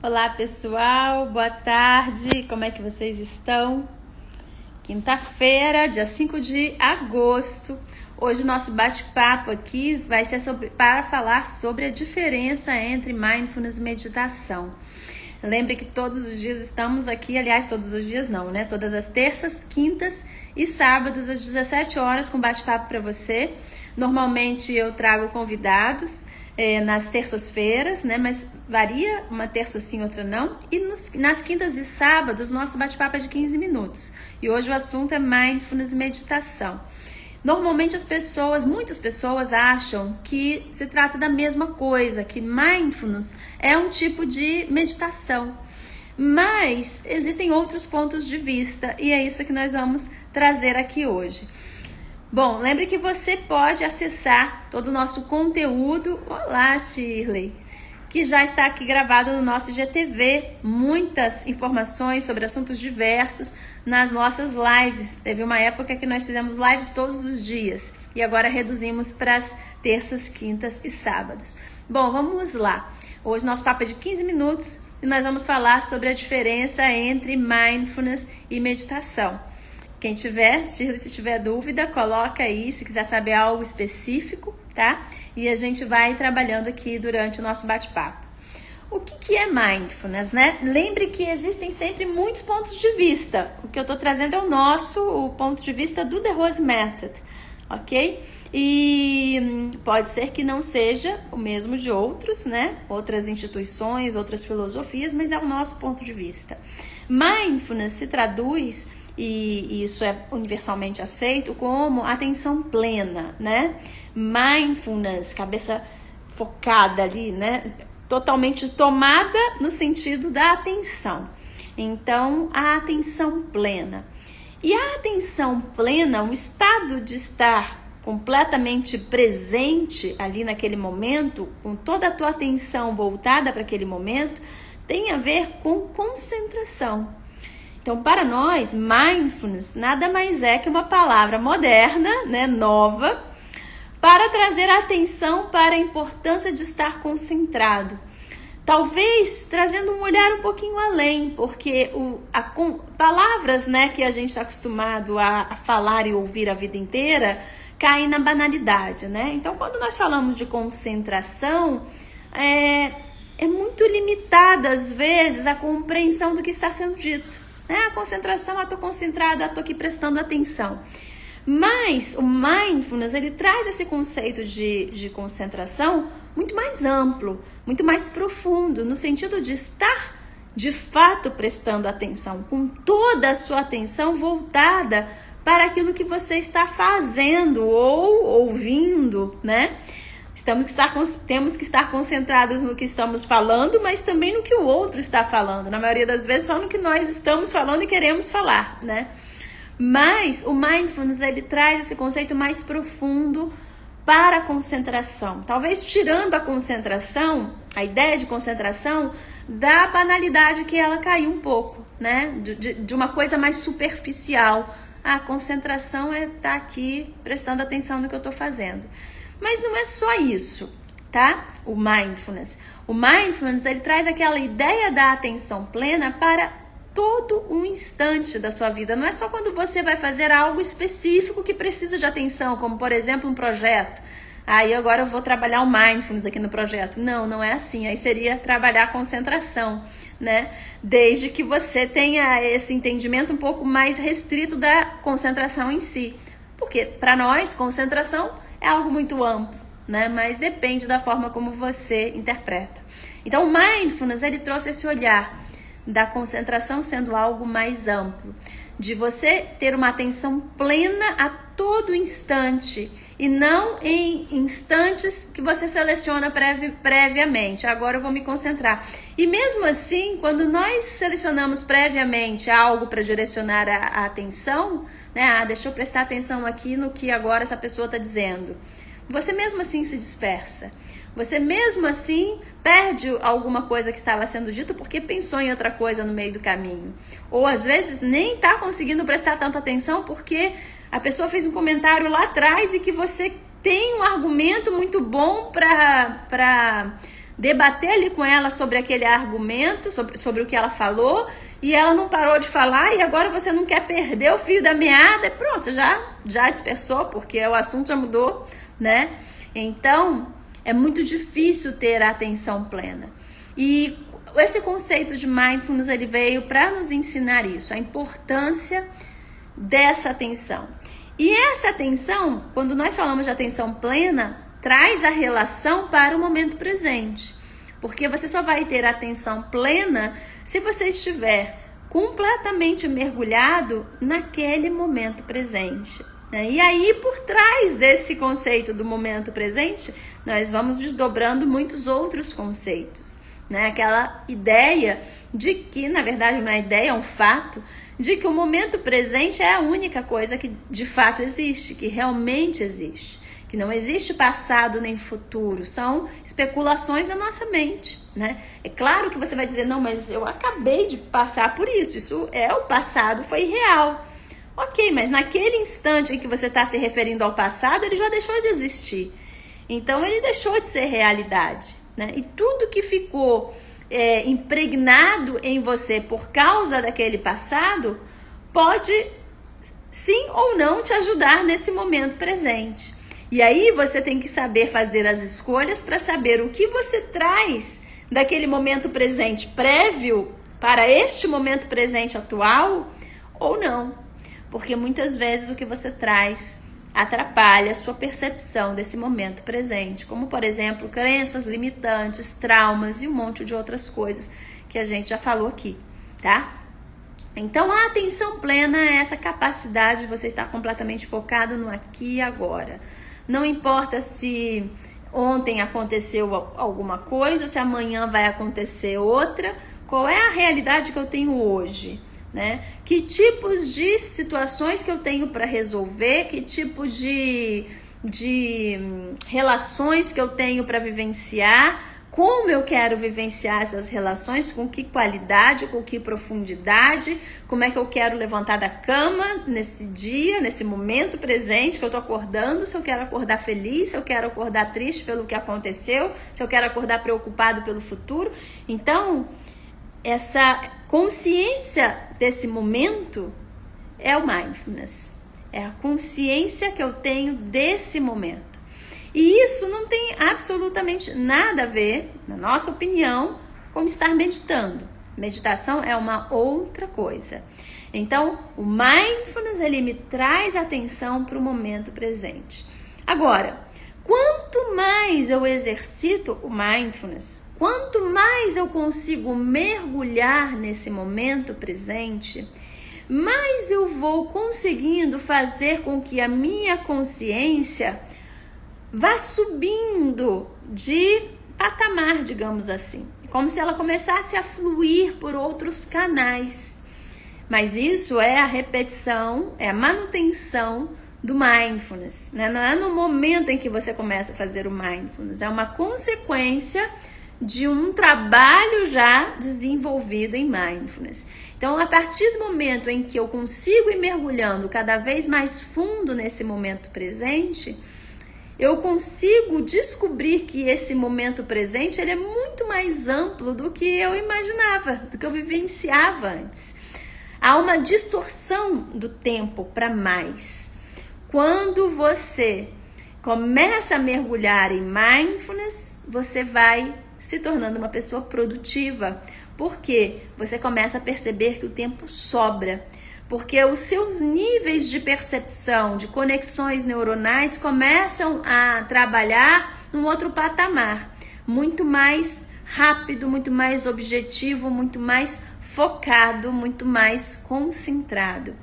Olá pessoal, boa tarde, como é que vocês estão? Quinta-feira, dia 5 de agosto. Hoje o nosso bate-papo aqui vai ser para falar sobre a diferença entre mindfulness e meditação. Lembre que todos os dias estamos aqui, aliás, todos os dias não, né? Todas as terças, quintas e sábados às 17 horas com bate-papo para você. Normalmente eu trago convidados nas terças-feiras, né? Mas varia, uma terça sim, outra não. E nas quintas e sábados, nosso bate-papo é de 15 minutos. E hoje o assunto é mindfulness e meditação. Normalmente muitas pessoas acham que se trata da mesma coisa, que mindfulness é um tipo de meditação. Mas existem outros pontos de vista e é isso que nós vamos trazer aqui hoje. Bom, lembre que você pode acessar todo o nosso conteúdo. Olá, Shirley! Que já está aqui gravado no nosso IGTV, muitas informações sobre assuntos diversos nas nossas lives. Teve uma época que nós fizemos lives todos os dias e agora reduzimos para as terças, quintas e sábados. Bom, vamos lá. Hoje nosso papo é de 15 minutos e nós vamos falar sobre a diferença entre mindfulness e meditação. Quem tiver, Shirley, se tiver dúvida, coloca aí, se quiser saber algo específico, tá? E a gente vai trabalhando aqui durante o nosso bate-papo. O que é mindfulness, né? Lembre que existem sempre muitos pontos de vista. O que eu tô trazendo é o ponto de vista do The Rose Method, ok? E pode ser que não seja o mesmo de outros, né? Outras instituições, outras filosofias, mas é o nosso ponto de vista. Mindfulness se traduz, e isso é universalmente aceito, como atenção plena, né? Mindfulness, cabeça focada ali, né? Totalmente tomada no sentido da atenção. Então, a atenção plena. E a atenção plena, o estado de estar completamente presente ali naquele momento, com toda a tua atenção voltada para aquele momento, tem a ver com concentração. Então, para nós, mindfulness nada mais é que uma palavra moderna, né, nova, para trazer a atenção para a importância de estar concentrado. Talvez trazendo um olhar um pouquinho além, porque palavras, né, que a gente está acostumado a falar e ouvir a vida inteira caem na banalidade, né? Então, quando nós falamos de concentração, é muito limitada, às vezes, a compreensão do que está sendo dito. Né? A concentração, estou concentrada, estou aqui prestando atenção. Mas o mindfulness, ele traz esse conceito de concentração muito mais amplo, muito mais profundo, no sentido de estar, de fato, prestando atenção, com toda a sua atenção voltada para aquilo que você está fazendo ou ouvindo, né? Temos que estar concentrados no que estamos falando, mas também no que o outro está falando. Na maioria das vezes, só no que nós estamos falando e queremos falar, né? Mas o mindfulness, ele traz esse conceito mais profundo para a concentração. Talvez tirando a concentração, a ideia de concentração, da banalidade que ela caiu um pouco, né? De uma coisa mais superficial. A concentração é estar aqui prestando atenção no que eu estou fazendo. Mas não é só isso, tá? O mindfulness. O mindfulness, ele traz aquela ideia da atenção plena para todo um instante da sua vida. Não é só quando você vai fazer algo específico que precisa de atenção, como, por exemplo, um projeto. Aí agora eu vou trabalhar o mindfulness aqui no projeto. Não é assim. Aí seria trabalhar a concentração, né? Desde que você tenha esse entendimento um pouco mais restrito da concentração em si. Porque, para nós, concentração é algo muito amplo, né? Mas depende da forma como você interpreta. Então, o mindfulness, ele trouxe esse olhar da concentração sendo algo mais amplo, de você ter uma atenção plena a todo instante e não em instantes que você seleciona previamente. Agora eu vou me concentrar. E mesmo assim, quando nós selecionamos previamente algo para direcionar a atenção, né? Deixa eu prestar atenção aqui no que agora essa pessoa está dizendo. Você mesmo assim se dispersa. Você mesmo assim perde alguma coisa que estava sendo dita porque pensou em outra coisa no meio do caminho. Ou às vezes nem está conseguindo prestar tanta atenção porque a pessoa fez um comentário lá atrás e que você tem um argumento muito bom para debater ali com ela sobre aquele argumento, sobre o que ela falou, e ela não parou de falar, e agora você não quer perder o fio da meada, e pronto, você já dispersou, porque o assunto já mudou, né? Então, é muito difícil ter a atenção plena. E esse conceito de mindfulness, ele veio para nos ensinar isso, a importância dessa atenção. E essa atenção, quando nós falamos de atenção plena, traz a relação para o momento presente. Porque você só vai ter atenção plena se você estiver completamente mergulhado naquele momento presente. E aí, por trás desse conceito do momento presente, nós vamos desdobrando muitos outros conceitos. Aquela ideia de que, na verdade, não é ideia, é um fato, de que o momento presente é a única coisa que de fato existe, que realmente existe. Que não existe passado nem futuro, são especulações na nossa mente, né? É claro que você vai dizer, não, mas eu acabei de passar por isso é o passado, foi real. Ok, mas naquele instante em que você está se referindo ao passado, ele já deixou de existir. Então, ele deixou de ser realidade, né? E tudo que ficou impregnado em você por causa daquele passado, pode sim ou não te ajudar nesse momento presente. E aí você tem que saber fazer as escolhas para saber o que você traz daquele momento presente prévio para este momento presente atual ou não. Porque muitas vezes o que você traz atrapalha a sua percepção desse momento presente. Como, por exemplo, crenças limitantes, traumas e um monte de outras coisas que a gente já falou aqui, tá? Então, a atenção plena é essa capacidade de você estar completamente focado no aqui e agora. Não importa se ontem aconteceu alguma coisa ou se amanhã vai acontecer outra, qual é a realidade que eu tenho hoje, né? Que tipos de situações que eu tenho para resolver, que tipo de relações que eu tenho para vivenciar, como eu quero vivenciar essas relações, com que qualidade, com que profundidade, como é que eu quero levantar da cama nesse dia, nesse momento presente que eu tô acordando, se eu quero acordar feliz, se eu quero acordar triste pelo que aconteceu, se eu quero acordar preocupado pelo futuro. Então, essa consciência desse momento é o mindfulness, é a consciência que eu tenho desse momento. E isso não tem absolutamente nada a ver, na nossa opinião, com estar meditando. Meditação é uma outra coisa. Então, o mindfulness, ele me traz atenção para o momento presente. Agora, quanto mais eu exercito o mindfulness, quanto mais eu consigo mergulhar nesse momento presente, mais eu vou conseguindo fazer com que a minha consciência vá subindo de patamar, digamos assim. Como se ela começasse a fluir por outros canais. Mas isso é a repetição, é a manutenção do mindfulness, né? Não é no momento em que você começa a fazer o mindfulness, é uma consequência de um trabalho já desenvolvido em mindfulness. Então, a partir do momento em que eu consigo ir mergulhando cada vez mais fundo nesse momento presente, eu consigo descobrir que esse momento presente ele é muito mais amplo do que eu imaginava, do que eu vivenciava antes. Há uma distorção do tempo para mais. Quando você começa a mergulhar em mindfulness, você vai se tornando uma pessoa produtiva, porque você começa a perceber que o tempo sobra. Porque os seus níveis de percepção, de conexões neuronais começam a trabalhar num outro patamar, muito mais rápido, muito mais objetivo, muito mais focado, muito mais concentrado.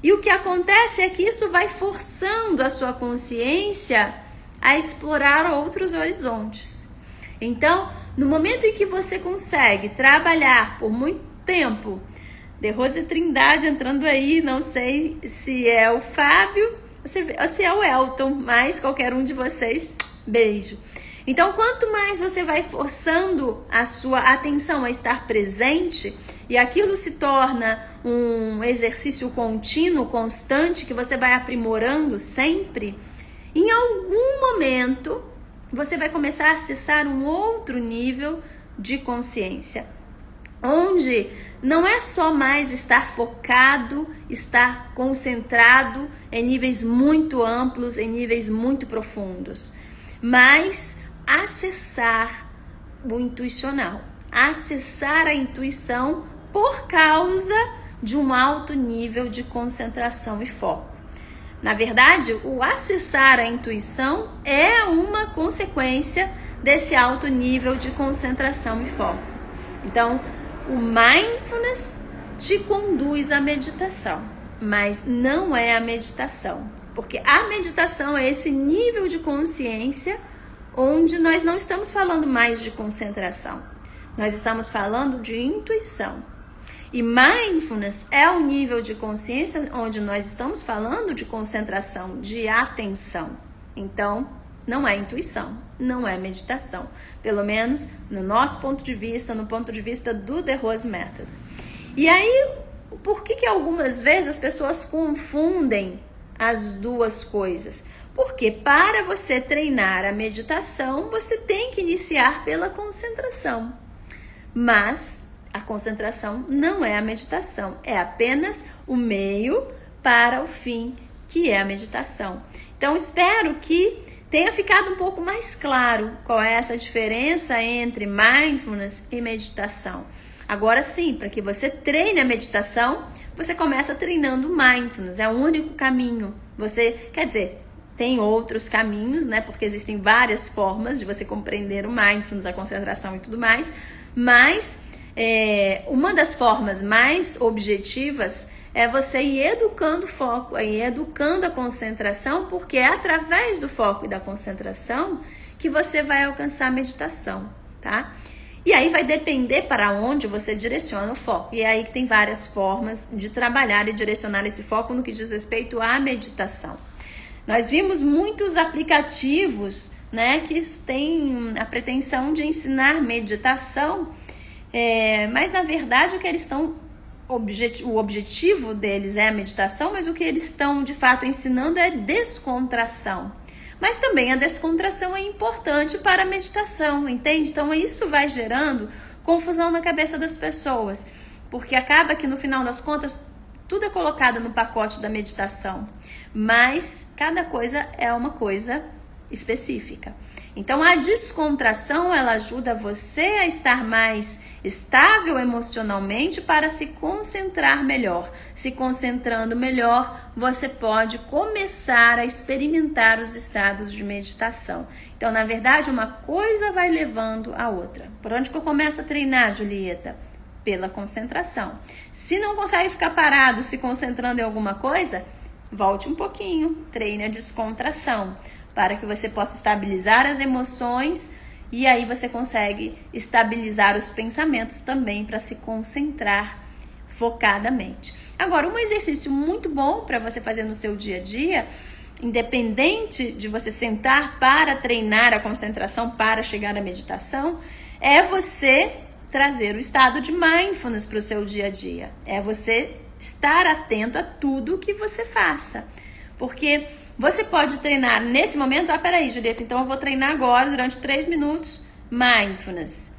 E o que acontece é que isso vai forçando a sua consciência a explorar outros horizontes. Então, no momento em que você consegue trabalhar por muito tempo, De Rose Trindade entrando aí, não sei se é o Fábio ou se é o Elton, mas qualquer um de vocês, beijo. Então, quanto mais você vai forçando a sua atenção a estar presente, e aquilo se torna um exercício contínuo, constante, que você vai aprimorando sempre, em algum momento você vai começar a acessar um outro nível de consciência, onde não é só mais estar focado, estar concentrado em níveis muito amplos, em níveis muito profundos, mas acessar o intuicional, acessar a intuição por causa de um alto nível de concentração e foco. Na verdade, o acessar a intuição é uma consequência desse alto nível de concentração e foco. Então, o mindfulness te conduz à meditação, mas não é a meditação, porque a meditação é esse nível de consciência onde nós não estamos falando mais de concentração, nós estamos falando de intuição. E mindfulness é um nível de consciência onde nós estamos falando de concentração, de atenção. Então, não é intuição, não é meditação. Pelo menos no nosso ponto de vista, no ponto de vista do The Rose Method. E aí, por que algumas vezes as pessoas confundem as duas coisas? Porque para você treinar a meditação, você tem que iniciar pela concentração. Mas a concentração não é a meditação, é apenas o meio para o fim, que é a meditação. Então, espero que tenha ficado um pouco mais claro qual é essa diferença entre mindfulness e meditação. Agora sim, para que você treine a meditação, você começa treinando mindfulness, é o único caminho. Tem outros caminhos, né? Porque existem várias formas de você compreender o mindfulness, a concentração e tudo mais, mas uma das formas mais objetivas é você ir educando o foco, ir educando a concentração, porque é através do foco e da concentração que você vai alcançar a meditação, tá? E aí vai depender para onde você direciona o foco. E é aí que tem várias formas de trabalhar e direcionar esse foco no que diz respeito à meditação. Nós vimos muitos aplicativos, né, que têm a pretensão de ensinar meditação, mas na verdade o objetivo deles é a meditação, mas o que eles estão de fato ensinando é descontração. Mas também a descontração é importante para a meditação, entende? Então isso vai gerando confusão na cabeça das pessoas, porque acaba que no final das contas tudo é colocado no pacote da meditação, mas cada coisa é uma coisa específica. Então a descontração, ela ajuda você a estar mais estável emocionalmente para se concentrar melhor. Se concentrando melhor, você pode começar a experimentar os estados de meditação. Então, na verdade, uma coisa vai levando a outra. Por onde que eu começo a treinar, Julieta? Pela concentração. Se não consegue ficar parado se concentrando em alguma coisa, volte um pouquinho, treine a descontração, para que você possa estabilizar as emoções e aí você consegue estabilizar os pensamentos também para se concentrar focadamente. Agora, um exercício muito bom para você fazer no seu dia a dia, independente de você sentar para treinar a concentração, para chegar à meditação, é você trazer o estado de mindfulness para o seu dia a dia. É você estar atento a tudo que você faça. Porque você pode treinar nesse momento, peraí, Julieta, então eu vou treinar agora durante 3 minutos mindfulness.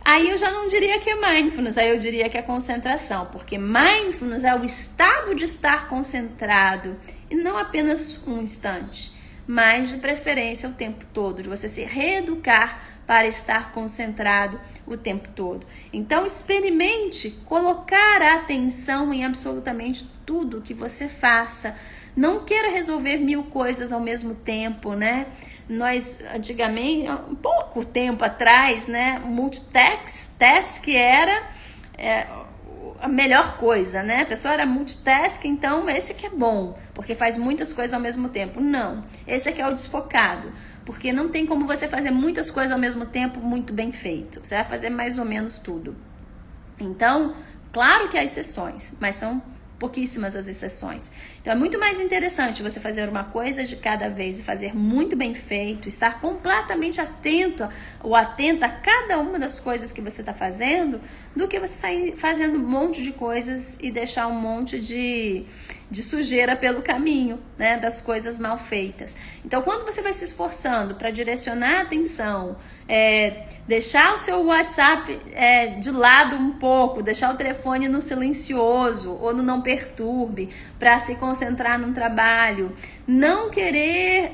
Aí eu já não diria que é mindfulness, aí eu diria que é concentração, porque mindfulness é o estado de estar concentrado e não apenas um instante, mas de preferência o tempo todo, de você se reeducar para estar concentrado o tempo todo. Então experimente colocar a atenção em absolutamente tudo que você faça. Não queira resolver 1000 coisas ao mesmo tempo, né? Nós, antigamente, um pouco tempo atrás, né? Multitask era a melhor coisa, né? A pessoa era multitask, então esse que é bom, porque faz muitas coisas ao mesmo tempo. Não, esse aqui é o desfocado, porque não tem como você fazer muitas coisas ao mesmo tempo muito bem feito. Você vai fazer mais ou menos tudo. Então, claro que há exceções, mas são pouquíssimas as exceções. Então é muito mais interessante você fazer uma coisa de cada vez e fazer muito bem feito, estar completamente atento ou atenta a cada uma das coisas que você está fazendo, do que você sair fazendo um monte de coisas e deixar um monte de de sujeira pelo caminho, né, das coisas mal feitas. Então, quando você vai se esforçando para direcionar a atenção, deixar o seu WhatsApp de lado um pouco, deixar o telefone no silencioso ou no não perturbe, para se concentrar no trabalho, não querer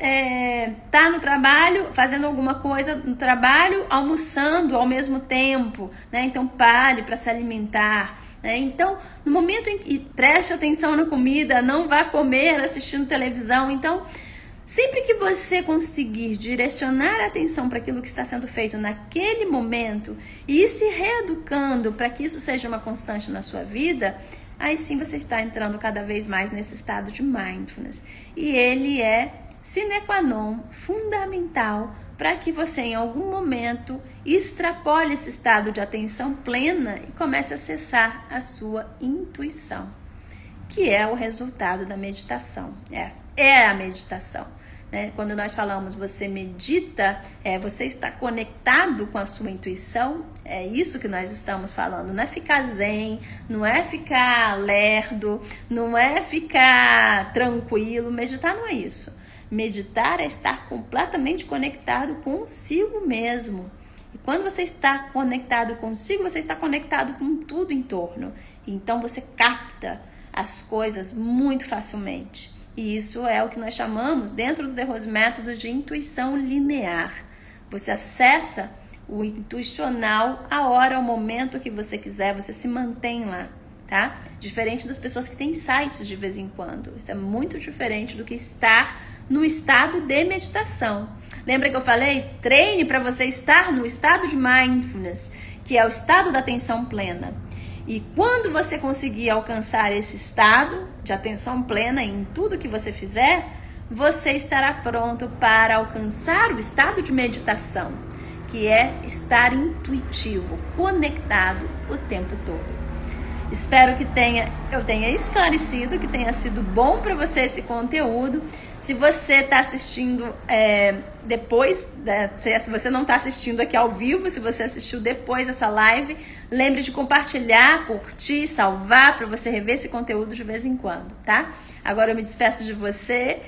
estar no trabalho, fazendo alguma coisa no trabalho, almoçando ao mesmo tempo, né? Então pare para se alimentar. Então, no momento em que preste atenção na comida, não vá comer assistindo televisão. Então, sempre que você conseguir direcionar a atenção para aquilo que está sendo feito naquele momento e ir se reeducando para que isso seja uma constante na sua vida, aí sim você está entrando cada vez mais nesse estado de mindfulness. E ele é sine qua non, fundamental, para que você em algum momento extrapole esse estado de atenção plena e comece a acessar a sua intuição, que é o resultado da meditação. É a meditação, né? Quando nós falamos você medita, você está conectado com a sua intuição, é isso que nós estamos falando. Não é ficar zen, não é ficar lerdo, não é ficar tranquilo. Meditar não é isso. Meditar é estar completamente conectado consigo mesmo. E quando você está conectado consigo, você está conectado com tudo em torno. Então você capta as coisas muito facilmente. E isso é o que nós chamamos, dentro do The Rose Método, de intuição linear. Você acessa o intuicional a hora, ao momento que você quiser, você se mantém lá, tá? Diferente das pessoas que têm insights de vez em quando. Isso é muito diferente do que estar no estado de meditação. Lembra que eu falei? Treine para você estar no estado de mindfulness, que é o estado da atenção plena. E quando você conseguir alcançar esse estado de atenção plena em tudo que você fizer, você estará pronto para alcançar o estado de meditação, que é estar intuitivo, conectado o tempo todo. Espero que eu tenha esclarecido, que tenha sido bom para você esse conteúdo. Se você está assistindo depois, se você não está assistindo aqui ao vivo, se você assistiu depois dessa live, lembre de compartilhar, curtir, salvar, para você rever esse conteúdo de vez em quando, tá? Agora eu me despeço de você,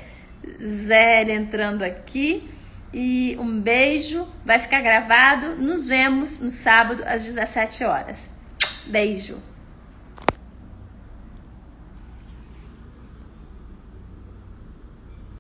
Zélia entrando aqui, e um beijo, vai ficar gravado. Nos vemos no sábado às 17 horas. Beijo!